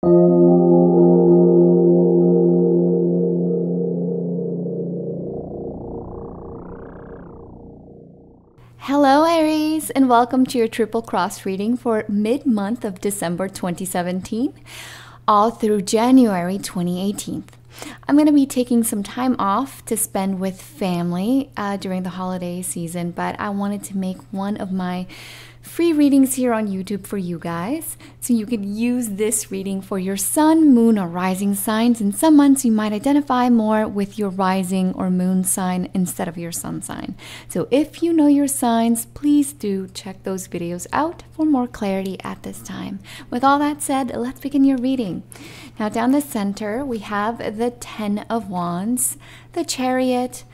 Hello Aries, and welcome to your triple cross reading for mid-month of December 2017 all through January 2018. I'm going to be taking some time off to spend with family during the holiday season, but I wanted to make one of my free readings here on YouTube for you guys, so you could use this reading for your sun, moon, or rising signs. In some months you might identify more with your rising or moon sign instead of your sun sign. So if you know your signs, please do check those videos out for more clarity at this time. With all that said, let's begin your reading. Now down the center we have the 10 of Wands, the Chariot,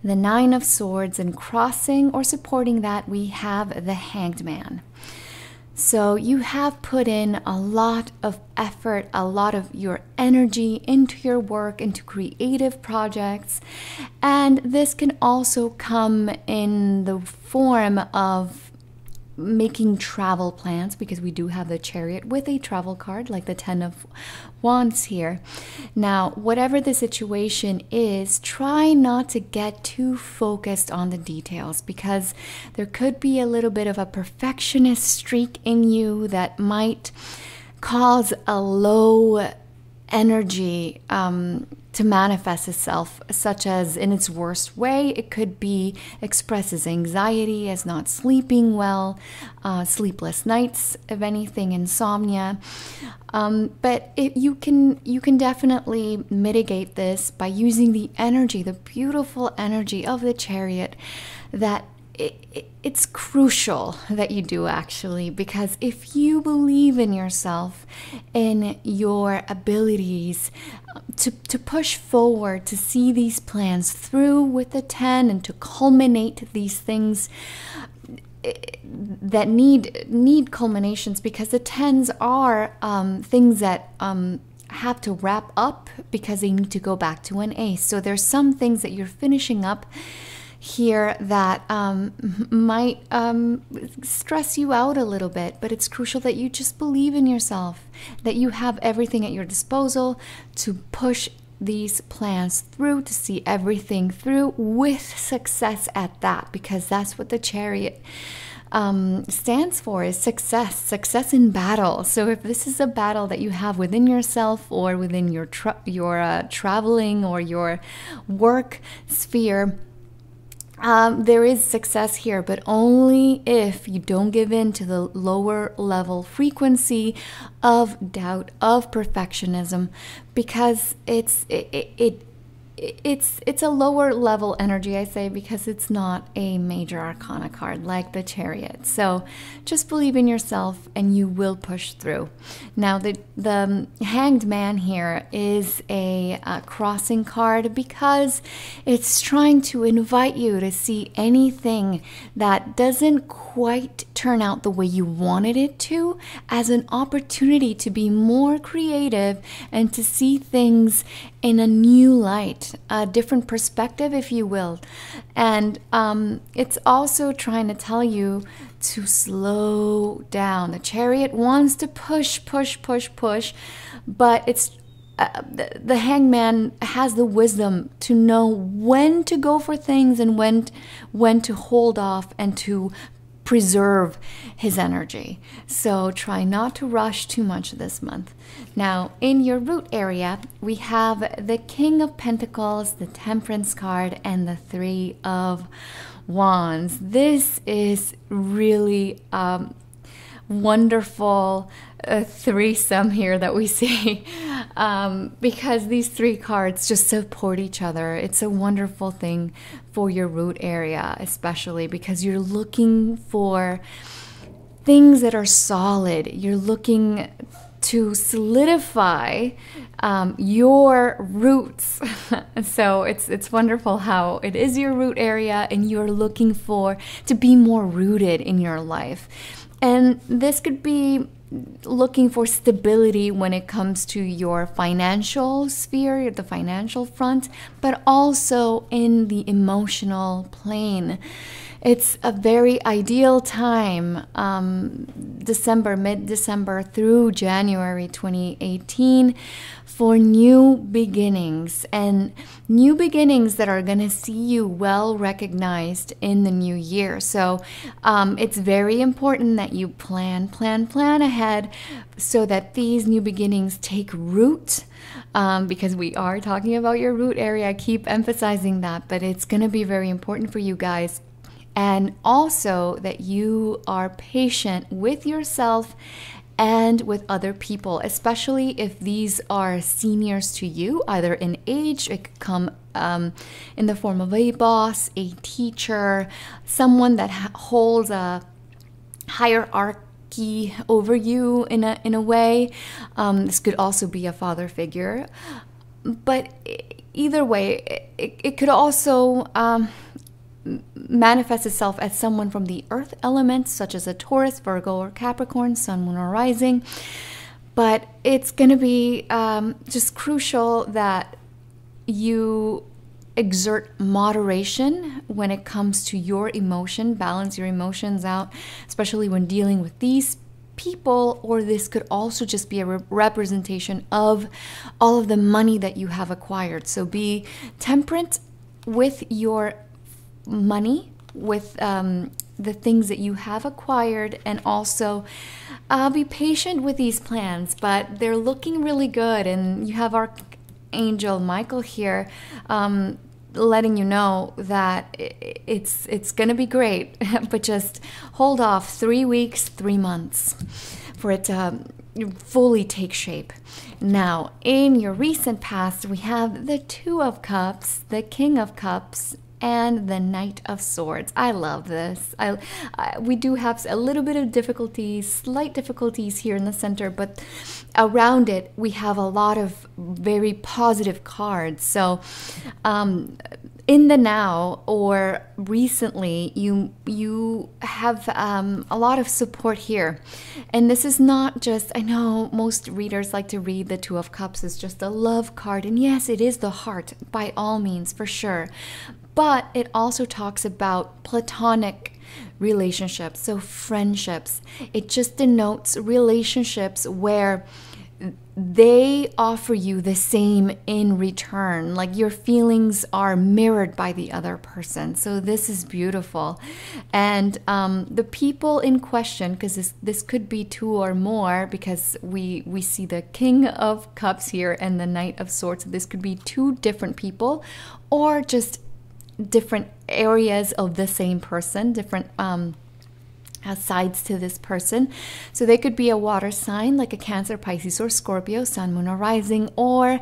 the 9 of Swords, and crossing or supporting that we have the Hanged Man. So you have put in a lot of effort, a lot of your energy into your work, into creative projects, and this can also come in the form of making travel plans, because we do have the Chariot with a travel card like the 10 of Wands here. Now, whatever the situation is, try not to get too focused on the details, because there could be a little bit of a perfectionist streak in you that might cause a low energy to manifest itself, such as in its worst way. It could be expressed as anxiety, as not sleeping well, sleepless nights, if anything, insomnia. But you can definitely mitigate this by using the energy, the beautiful energy of the Chariot. That it's crucial that you do, actually, because if you believe in yourself, in your abilities to push forward, to see these plans through with the 10, and to culminate these things that need culminations, because the 10s are things that have to wrap up because they need to go back to an ace. So there's some things that you're finishing up here that might stress you out a little bit, but it's crucial that you just believe in yourself, that you have everything at your disposal to push these plans through, to see everything through with success at that, because that's what the Chariot stands for, is success in battle. So if this is a battle that you have within yourself, or within your traveling or your work sphere, there is success here, but only if you don't give in to the lower level frequency of doubt, of perfectionism, because it's a lower level energy, I say, because it's not a major arcana card like the Chariot. So just believe in yourself and you will push through. Now the Hanged Man here is a crossing card, because it's trying to invite you to see anything that doesn't quite turn out the way you wanted it to as an opportunity to be more creative and to see things in a new light, a different perspective, if you will. And it's also trying to tell you to slow down. The Chariot wants to push, but it's the Hangman has the wisdom to know when to go for things and when to hold off and to preserve his energy. So try not to rush too much this month. Now, in your root area, we have the King of Pentacles, the Temperance card, and the 3 of Wands. This is really wonderful threesome here that we see, because these 3 cards just support each other. It's a wonderful thing for your root area, especially because you're looking for things that are solid. You're looking to solidify your roots. So it's wonderful how it is your root area and you're looking to be more rooted in your life. And this could be looking for stability when it comes to your financial sphere, the financial front, but also in the emotional plane. It's a very ideal time, December, mid-December through January 2018, for new beginnings, and new beginnings that are going to see you well recognized in the new year. So it's very important that you plan ahead so that these new beginnings take root. Because we are talking about your root area. I keep emphasizing that, but it's going to be very important for you guys. And also that you are patient with yourself and with other people, especially if these are seniors to you, either in age. It could come in the form of a boss, a teacher, someone that holds a hierarchy over you in a way. This could also be a father figure, but either way, it could also manifest itself as someone from the earth elements, such as a Taurus, Virgo, or Capricorn, sun, moon, or rising. But it's going to be just crucial that you exert moderation when it comes to your emotion, balance your emotions out, especially when dealing with these people. Or this could also just be a representation of all of the money that you have acquired. So be temperate with your money, with the things that you have acquired, and also be patient with these plans. But they're looking really good, and you have Archangel Michael here letting you know that it's gonna be great. But just hold off 3 weeks, 3 months for it to fully take shape. Now, in your recent past, we have the Two of Cups, the King of Cups, and the Knight of Swords. I love this. We do have a little bit of difficulties, slight difficulties here in the center, but around it we have a lot of very positive cards. So in the now or recently, you have a lot of support here. And this is not just, I know most readers like to read the Two of Cups as just a love card, and yes, it is the heart by all means, for sure. But it also talks about platonic relationships, so friendships. It just denotes relationships where they offer you the same in return, like your feelings are mirrored by the other person. So this is beautiful. And the people in question, because this could be two or more, because we see the King of Cups here and the Knight of Swords. So this could be two different people, or just different areas of the same person, different sides to this person. So they could be a water sign like a Cancer, Pisces, or Scorpio, sun, moon, or rising, or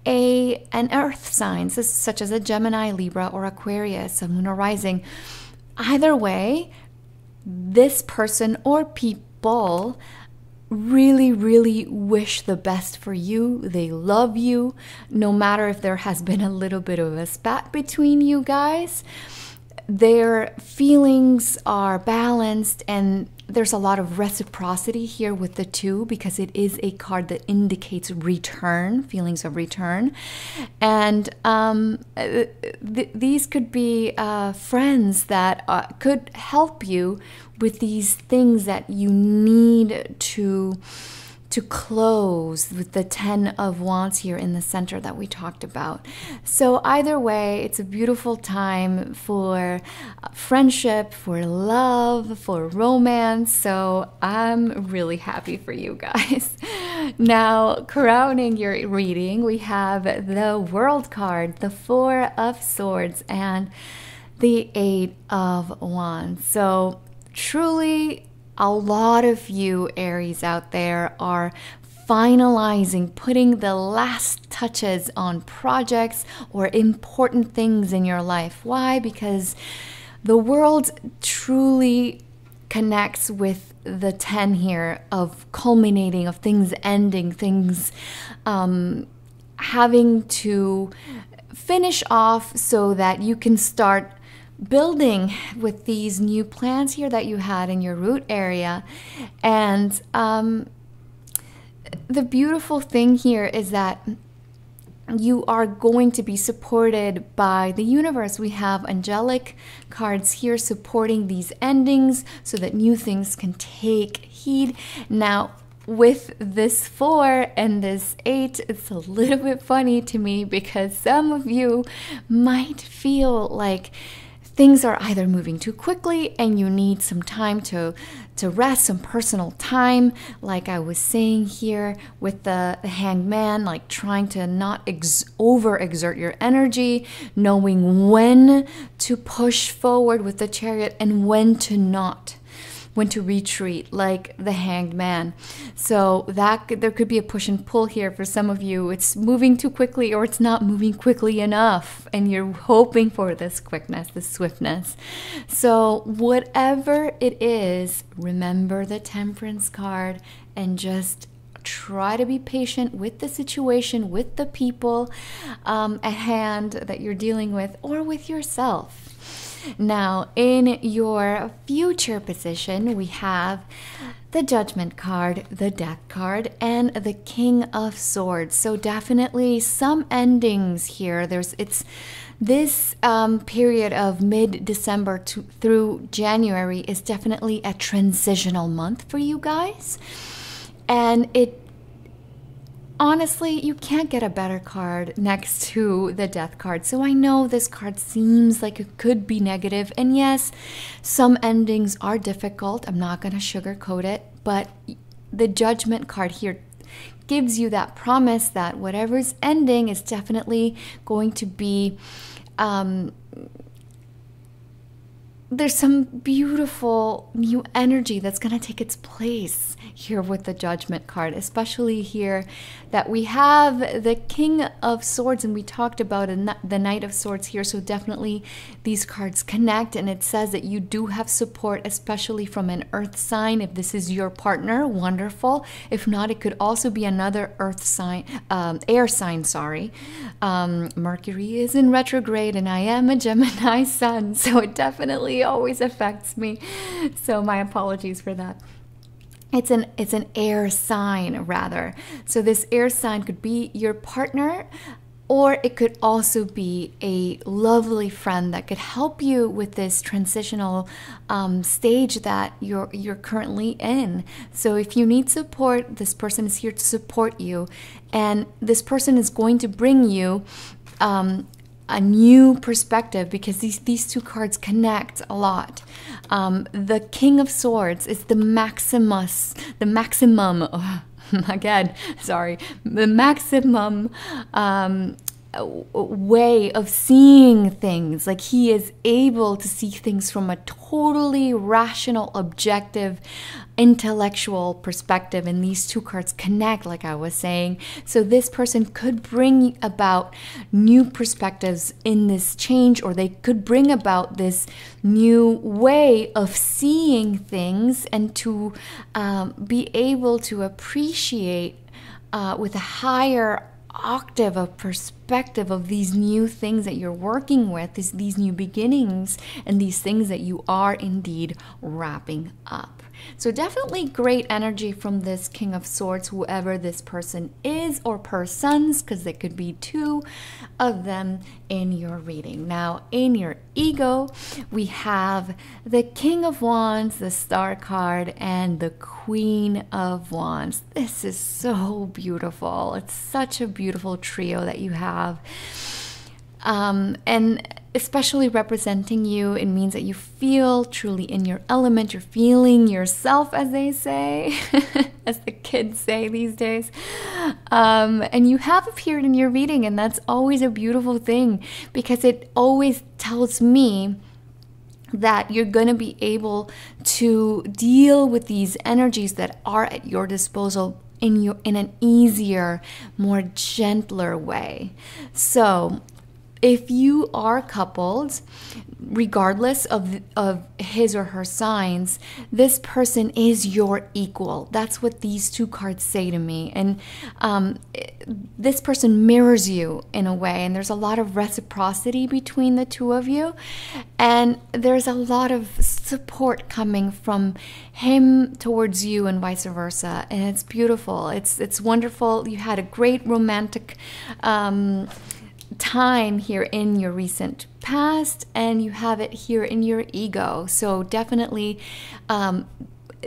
an earth sign such as a Gemini, Libra, or Aquarius, sun, moon, or rising. Either way, this person or people really, really wish the best for you. They love you, no matter if there has been a little bit of a spat between you guys. Their feelings are balanced, and there's a lot of reciprocity here with the two, because it is a card that indicates return, feelings of return. And these could be friends that could help you with these things that you need to close, with the Ten of Wands here in the center that we talked about. So either way, it's a beautiful time for friendship, for love, for romance. So I'm really happy for you guys. Now, crowning your reading, we have the World card, the Four of Swords, and the Eight of Wands. So truly, a lot of you Aries out there are finalizing, putting the last touches on projects or important things in your life. Why? Because the world truly connects with the 10 here of culminating, of things ending, things having to finish off so that you can start building with these new plans here that you had in your root area. And the beautiful thing here is that you are going to be supported by the universe. We have angelic cards here supporting these endings so that new things can take heed. Now, with this 4 and this 8, it's a little bit funny to me because some of you might feel like things are either moving too quickly and you need some time to rest, some personal time, like I was saying here with the Hanged Man, like trying to not overexert your energy, knowing when to push forward with the Chariot and when to not, when to retreat, like the Hanged Man. So there could be a push and pull here for some of you. It's moving too quickly or it's not moving quickly enough, and you're hoping for this quickness, this swiftness. So whatever it is, remember the Temperance card and just try to be patient with the situation, with the people at hand that you're dealing with, or with yourself. Now, in your future position, we have the Judgment card, the Death card, and the King of Swords. So definitely some endings here. It's this period of mid-December through January is definitely a transitional month for you guys. And honestly, you can't get a better card next to the Death card. So I know this card seems like it could be negative. And yes, some endings are difficult. I'm not going to sugarcoat it. But the Judgment card here gives you that promise that whatever's ending is definitely going to be... there's some beautiful new energy that's going to take its place here with the Judgment card, especially here that we have the King of Swords, and we talked about the Knight of Swords here. So definitely these cards connect, and it says that you do have support, especially from an earth sign. If this is your partner, wonderful. If not, it could also be another earth sign, air sign, sorry. Mercury is in retrograde and I am a Gemini sun, so it definitely always affects me. So my apologies for that. It's an air sign rather. So this air sign could be your partner, or it could also be a lovely friend that could help you with this transitional stage that you're currently in. So if you need support, this person is here to support you, and this person is going to bring you a new perspective, because these two cards connect a lot. The King of Swords is the maximum way of seeing things. Like, he is able to see things from a totally rational, objective, intellectual perspective, and these two cards connect, like I was saying. So this person could bring about new perspectives in this change, or they could bring about this new way of seeing things, and to be able to appreciate with a higher octave of perspective of these new things that you're working with, these new beginnings, and these things that you are indeed wrapping up. So definitely great energy from this King of Swords, whoever this person is, or persons, because there could be two of them in your reading. Now, in your ego, we have the King of Wands, the Star card, and the Queen of Wands. This is so beautiful. It's such a beautiful trio that you have. And especially representing you, it means that you feel truly in your element. You're feeling yourself, as they say, as the kids say these days. And you have appeared in your reading, and that's always a beautiful thing, because it always tells me that you're going to be able to deal with these energies that are at your disposal in an easier, more gentler way. So if you are coupled, regardless of his or her signs, this person is your equal. That's what these two cards say to me. And this person mirrors you in a way, and there's a lot of reciprocity between the two of you, and there's a lot of support coming from him towards you and vice versa, and it's beautiful. It's wonderful. You had a great romantic time here in your recent past, and you have it here in your ego. So definitely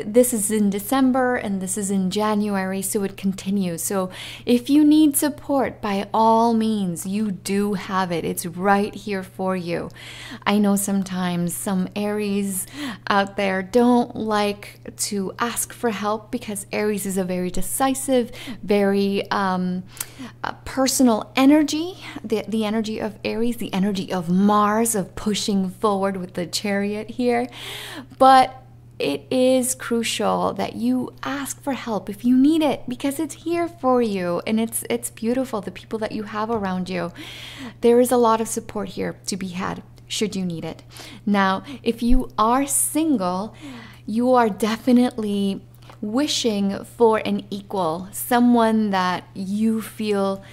this is in December and this is in January, so it continues. So if you need support, by all means, you do have it. It's right here for you. I know sometimes some Aries out there don't like to ask for help because Aries is a very decisive, very personal energy. The energy of Aries, the energy of Mars, of pushing forward with the Chariot here. But it is crucial that you ask for help if you need it, because it's here for you, and it's beautiful, the people that you have around you. There is a lot of support here to be had should you need it. Now, if you are single, you are definitely wishing for an equal, someone that you feel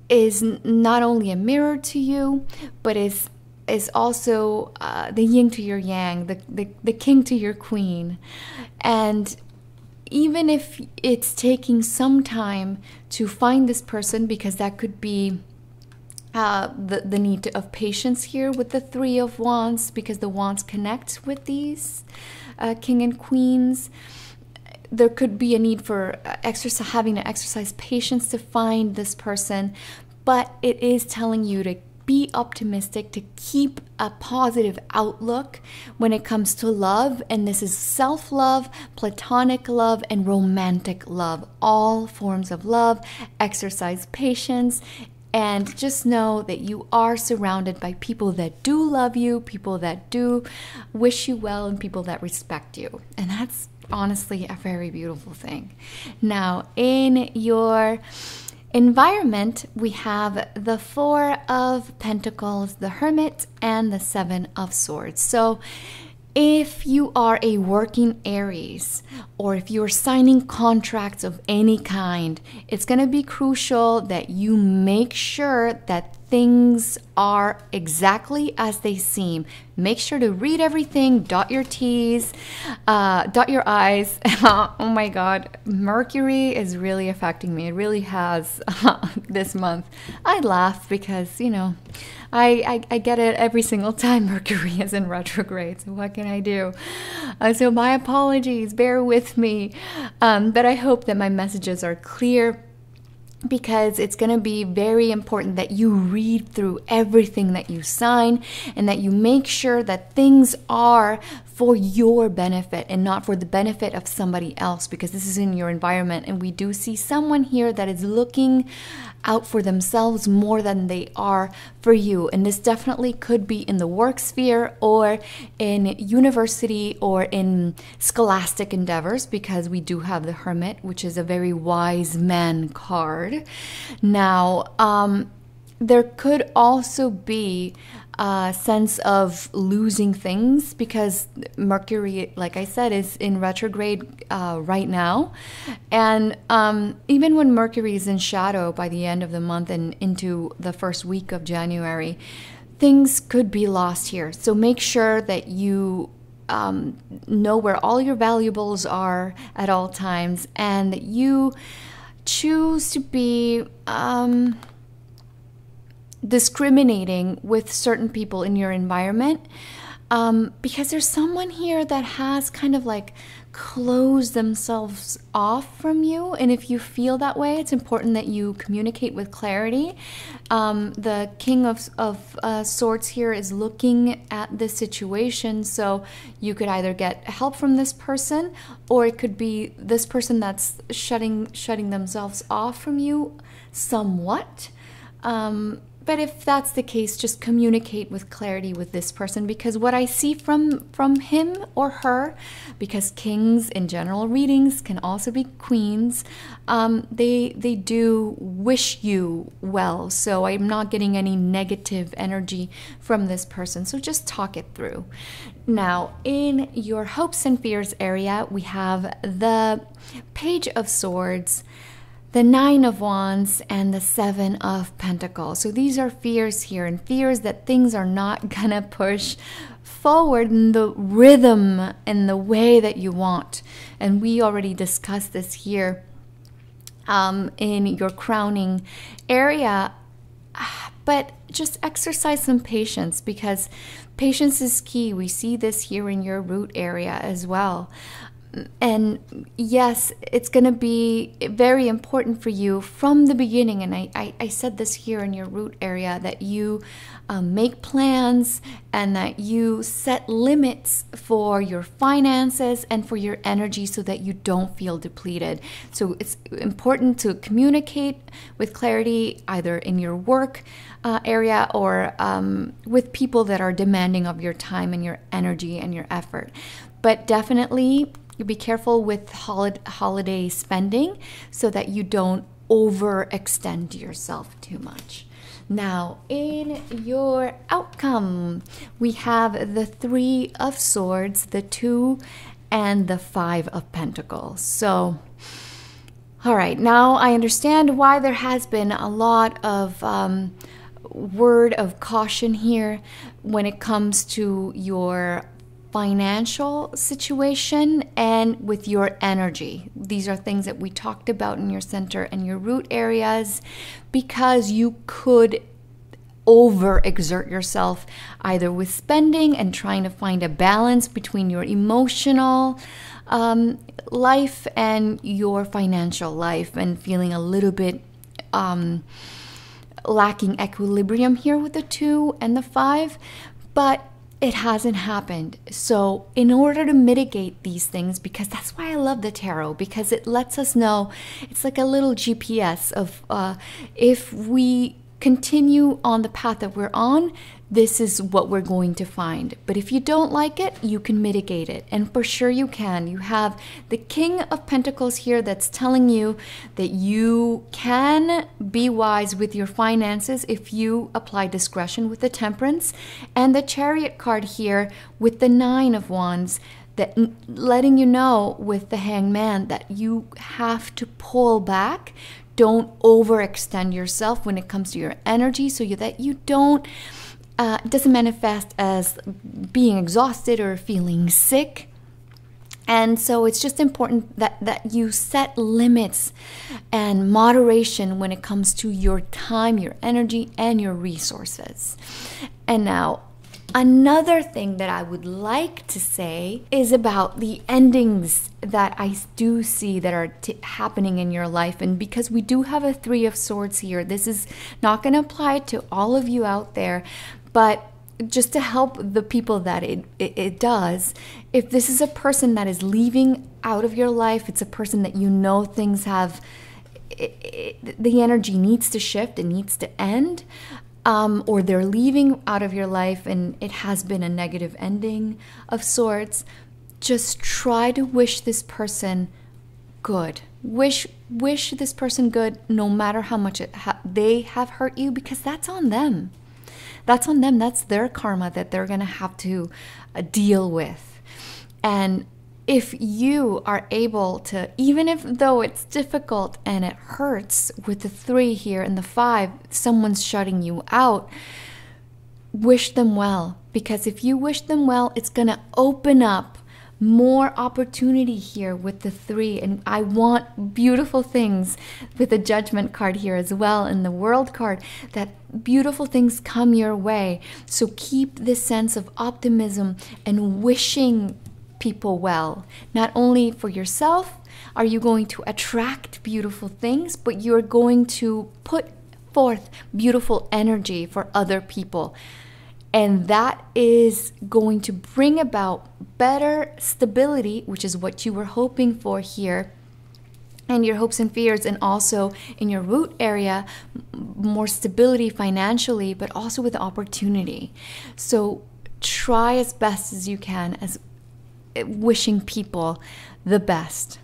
is not only a mirror to you, but is also the yin to your yang, the king to your queen. And even if it's taking some time to find this person, because that could be the need of patience here with the Three of Wands, because the Wands connect with these king and queens. There could be a need for having to exercise patience to find this person, but it is telling you to be optimistic, to keep a positive outlook when it comes to love. And this is self-love, platonic love, and romantic love. All forms of love. Exercise patience. And just know that you are surrounded by people that do love you, people that do wish you well, and people that respect you. And that's honestly a very beautiful thing. Now, in your environment, we have the Four of Pentacles, the Hermit, and the Seven of Swords. So if you are a working Aries, or if you're signing contracts of any kind, it's going to be crucial that you make sure that things are exactly as they seem. Make sure to read everything, dot your T's, dot your I's. Oh my God, Mercury is really affecting me. It really has this month. I laugh because, you know, I get it every single time Mercury is in retrograde. So what can I do? So my apologies, bear with me. But I hope that my messages are clear, because it's going to be very important that you read through everything that you sign, and that you make sure that things are for your benefit and not for the benefit of somebody else, because this is in your environment. And we do see someone here that is looking out for themselves more than they are for you. And this definitely could be in the work sphere, or in university, or in scholastic endeavors, because we do have the Hermit, which is a very wise man card. Now, there could also be a sense of losing things, because Mercury, like I said, is in retrograde right now. And even when Mercury is in shadow by the end of the month and into the first week of January, things could be lost here. So make sure that you know where all your valuables are at all times, and that you choose to be discriminating with certain people in your environment, because there's someone here that has kind of like closed themselves off from you. And if you feel that way, it's important that you communicate with clarity. The King of Swords here is looking at this situation, so you could either get help from this person, or it could be this person that's shutting themselves off from you somewhat. but if that's the case, just communicate with clarity with this person, because what I see from him or her, because kings in general readings can also be queens, they do wish you well. So I'm not getting any negative energy from this person. So just talk it through. Now, in your hopes and fears area, we have the Page of Swords, the Nine of Wands, and the Seven of Pentacles. So these are fears here, and fears that things are not gonna push forward in the rhythm and the way that you want. And we already discussed this here in your crowning area. But just exercise some patience, because patience is key. We see this here in your root area as well. And yes, it's going to be very important for you from the beginning. And I said this here in your root area, that you make plans and that you set limits for your finances and for your energy so that you don't feel depleted. So it's important to communicate with clarity, either in your work area or with people that are demanding of your time and your energy and your effort. But definitely, you be careful with holiday spending so that you don't overextend yourself too much. Now, in your outcome, we have the Three of Swords, the Two, and the Five of Pentacles. So, all right, now I understand why there has been a lot of word of caution here when it comes to your financial situation and with your energy. These are things that we talked about in your center and your root areas, because you could overexert yourself either with spending and trying to find a balance between your emotional life and your financial life, and feeling a little bit lacking equilibrium here with the Two and the Five. But it hasn't happened. So in order to mitigate these things, because that's why I love the tarot, because it lets us know, it's like a little GPS of if we continue on the path that we're on, this is what we're going to find. But if you don't like it, you can mitigate it. And for sure you can. You have the King of Pentacles here that's telling you that you can be wise with your finances if you apply discretion with the Temperance. And the Chariot card here with the Nine of Wands, that letting you know with the Hangman that you have to pull back. Don't overextend yourself when it comes to your energy, so that you don't it doesn't manifest as being exhausted or feeling sick. And so it's just important that you set limits and moderation when it comes to your time, your energy, and your resources. And now, another thing that I would like to say is about the endings that I do see that are happening in your life. And because we do have a Three of Swords here, this is not going to apply to all of you out there, but just to help the people that it does. If this is a person that is leaving out of your life, it's a person that you know things have, the energy needs to shift, it needs to end. Or they're leaving out of your life and it has been a negative ending of sorts, just try to wish this person good. Wish this person good, no matter how much they have hurt you, because that's on them. That's on them. That's their karma that they're going to have to deal with. And if you are able to, even if though it's difficult and it hurts with the Three here and the Five, someone's shutting you out, wish them well. Because if you wish them well, it's going to open up more opportunity here with the Three. And I want beautiful things with the Judgment card here as well, and the World card, that beautiful things come your way. So keep this sense of optimism and wishing people well. Not only for yourself are you going to attract beautiful things, but you're going to put forth beautiful energy for other people. And that is going to bring about better stability, which is what you were hoping for here and your hopes and fears, and also in your root area, more stability financially, but also with opportunity. So try as best as you can, as wishing people the best.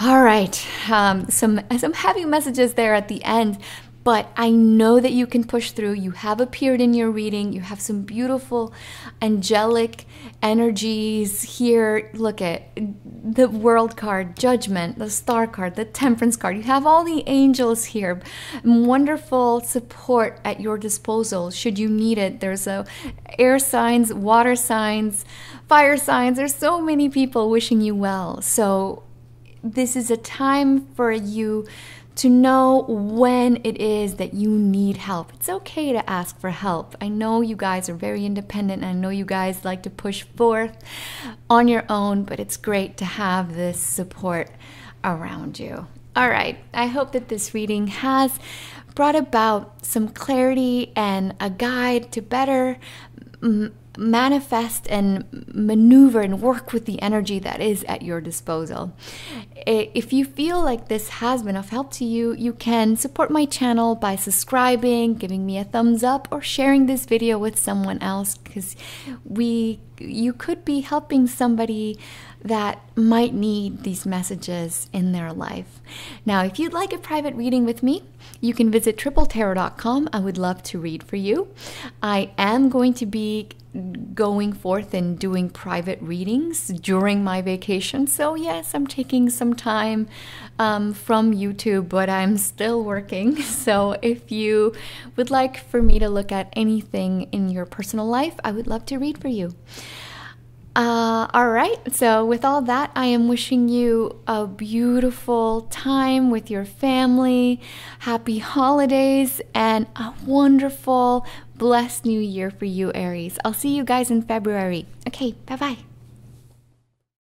All right, some heavy messages there at the end, but I know that you can push through. You have appeared in your reading. You have some beautiful angelic energies here. Look at the World card, Judgment, the Star card, the Temperance card. You have all the angels here. Wonderful support at your disposal should you need it. There's air signs, water signs, fire signs. There's so many people wishing you well. So this is a time for you to know when it is that you need help. It's okay to ask for help. I know you guys are very independent, and I know you guys like to push forth on your own, but it's great to have this support around you. All right, I hope that this reading has brought about some clarity and a guide to better manifest and maneuver and work with the energy that is at your disposal. If you feel like this has been of help to you, you can support my channel by subscribing, giving me a thumbs up, or sharing this video with someone else, because you could be helping somebody that might need these messages in their life. Now, if you'd like a private reading with me, you can visit tripletarot.com. I would love to read for you. I am going to be going forth and doing private readings during my vacation. So yes, I'm taking some time from YouTube, but I'm still working. So if you would like for me to look at anything in your personal life, I would love to read for you. All right, so with all that, I am wishing you a beautiful time with your family, happy holidays, and a wonderful, blessed new year for you, Aries. I'll see you guys in February. Okay, bye-bye.